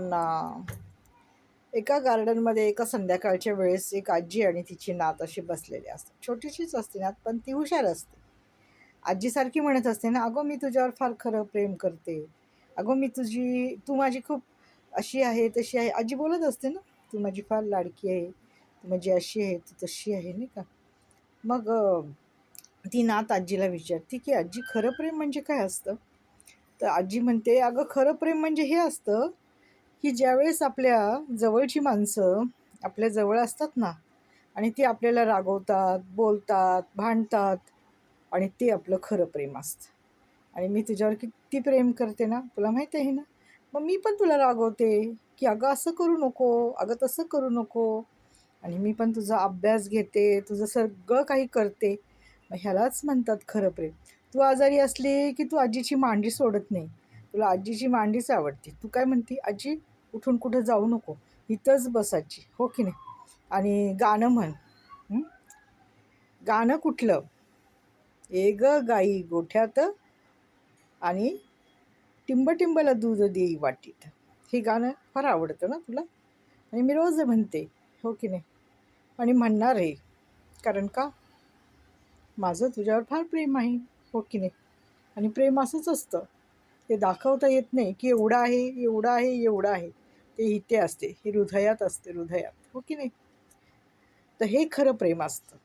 ना एका गार्डनमध्ये एका संध्याकाळच्या वेळेस एक आजी आणि तिची नात अशी बसलेली असते. छोटीशीच असते नात, पण ती हुशार असते. आजीसारखी म्हणत असते ना, "अगं मी तुझ्यावर फार खरं प्रेम करते. अगं तू माझी खूप अशी आहे तशी आहे." आजी बोलत असते ना, "तू माझी फार लाडकी आहे, तू माझी अशी आहे, तू तशी आहे." नाही का. मग ती नात आजीला विचारते की आजी, खरं प्रेम म्हणजे काय असतं? तर आजी म्हणते, "अगं खरं प्रेम म्हणजे हे असतं की ज्यावेळेस आपल्या जवळची माणसं आपल्या जवळ असतात ना, आणि ती आपल्याला रागवतात, बोलतात, भांडतात, आणि ते आपलं खरं प्रेम असतं. आणि मी तुझ्यावर किती प्रेम करते ना, तुला माहीत आहे ना. मग मी पण तुला रागवते की अगं असं करू नको, अगं तसं करू नको, आणि मी पण तुझा अभ्यास घेते, तुझं सगळं काही करते. मग ह्यालाच म्हणतात खरं प्रेम. तू आजारी असली की तू आजीची मांडी सोडत नाही. तुला आजीची मांडीच आवडते. तू काय म्हणती, आजी उठून कुठं जाऊ नको, इथंच बस आजी, हो की नाही. आणि गाणं म्हण. हं? गाणं कुठलं? ए ग गाई गोठ्यात आणि टिंबटिंबला दूध देई वाटीत. हे गाणं फार आवडतं ना तुला, आणि मी रोज म्हणते, हो की नाही. आणि म्हणणार आहे, कारण का, माझं तुझ्यावर फार प्रेम आहे, हो की नाही. आणि प्रेम असंच असतं, ते दाखवता येत नाही की एवढं आहे, एवढं आहे, एवढं आहे. ते इथे असते, हे हृदयात असते, हृदयात, हो की नाही. तर हे खरं प्रेम असतं.